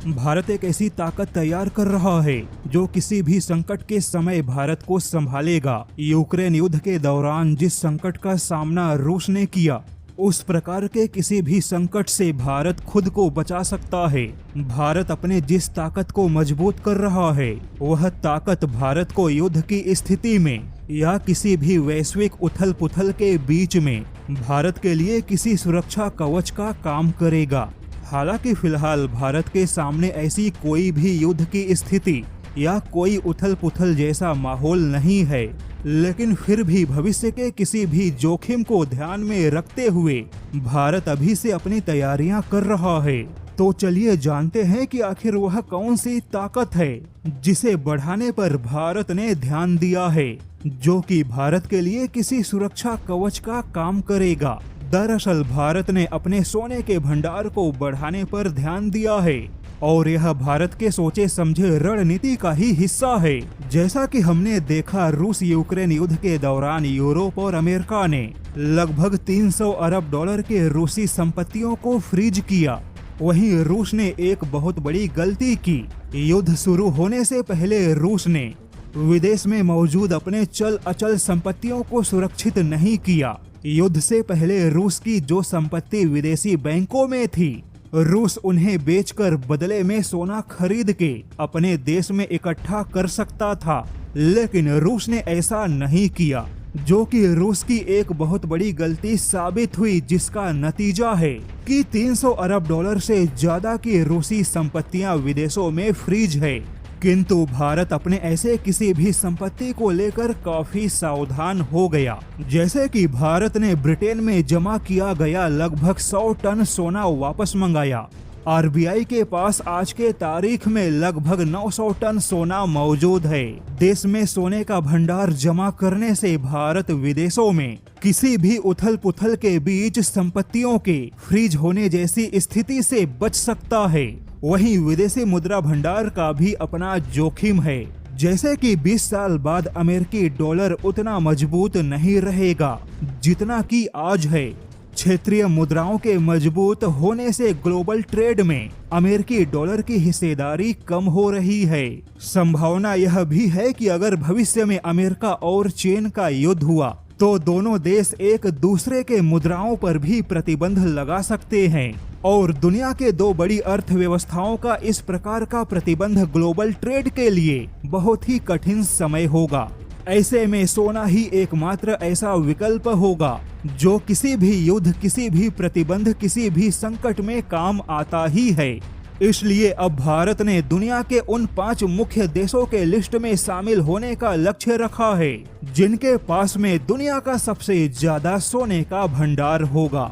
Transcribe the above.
भारत एक ऐसी ताकत तैयार कर रहा है जो किसी भी संकट के समय भारत को संभालेगा। यूक्रेन युद्ध के दौरान जिस संकट का सामना रूस ने किया, उस प्रकार के किसी भी संकट से भारत खुद को बचा सकता है। भारत अपने जिस ताकत को मजबूत कर रहा है, वह ताकत भारत को युद्ध की स्थिति में या किसी भी वैश्विक उथल पुथल के बीच में भारत के लिए किसी सुरक्षा कवच का काम करेगा। हालांकि फिलहाल भारत के सामने ऐसी कोई भी युद्ध की स्थिति या कोई उथल पुथल जैसा माहौल नहीं है, लेकिन फिर भी भविष्य के किसी भी जोखिम को ध्यान में रखते हुए भारत अभी से अपनी तैयारियां कर रहा है। तो चलिए जानते हैं कि आखिर वह कौन सी ताकत है जिसे बढ़ाने पर भारत ने ध्यान दिया है, जो कि भारत के लिए किसी सुरक्षा कवच का काम करेगा। दरअसल भारत ने अपने सोने के भंडार को बढ़ाने पर ध्यान दिया है और यह भारत के सोचे समझे रणनीति का ही हिस्सा है। जैसा कि हमने देखा, रूस यूक्रेन युद्ध के दौरान यूरोप और अमेरिका ने लगभग 300 अरब डॉलर के रूसी संपत्तियों को फ्रीज किया। वहीं रूस ने एक बहुत बड़ी गलती की। युद्ध शुरू होने से पहले रूस ने विदेश में मौजूद अपने चल अचल संपत्तियों को सुरक्षित नहीं किया। युद्ध से पहले रूस की जो संपत्ति विदेशी बैंकों में थी, रूस उन्हें बेचकर बदले में सोना खरीद के अपने देश में इकट्ठा कर सकता था, लेकिन रूस ने ऐसा नहीं किया, जो कि रूस की एक बहुत बड़ी गलती साबित हुई, जिसका नतीजा है कि 300 अरब डॉलर से ज्यादा की रूसी संपत्तियां विदेशों में फ्रीज है। किंतु भारत अपने ऐसे किसी भी संपत्ति को लेकर काफी सावधान हो गया। जैसे कि भारत ने ब्रिटेन में जमा किया गया लगभग 100 टन सोना वापस मंगाया। आरबीआई के पास आज के तारीख में लगभग 900 टन सोना मौजूद है। देश में सोने का भंडार जमा करने से भारत विदेशों में किसी भी उथल पुथल के बीच संपत्तियों के फ्रीज होने जैसी स्थिति से बच सकता है। वहीं विदेशी मुद्रा भंडार का भी अपना जोखिम है। जैसे कि 20 साल बाद अमेरिकी डॉलर उतना मजबूत नहीं रहेगा जितना कि आज है। क्षेत्रीय मुद्राओं के मजबूत होने से ग्लोबल ट्रेड में अमेरिकी डॉलर की हिस्सेदारी कम हो रही है। संभावना यह भी है कि अगर भविष्य में अमेरिका और चीन का युद्ध हुआ तो दोनों देश एक दूसरे के मुद्राओं पर भी प्रतिबंध लगा सकते हैं और दुनिया के दो बड़ी अर्थव्यवस्थाओं का इस प्रकार का प्रतिबंध ग्लोबल ट्रेड के लिए बहुत ही कठिन समय होगा। ऐसे में सोना ही एकमात्र ऐसा विकल्प होगा जो किसी भी युद्ध, किसी भी प्रतिबंध, किसी भी संकट में काम आता ही है। इसलिए अब भारत ने दुनिया के उन 5 मुख्य देशों के लिस्ट में शामिल होने का लक्ष्य रखा है जिनके पास में दुनिया का सबसे ज्यादा सोने का भंडार होगा।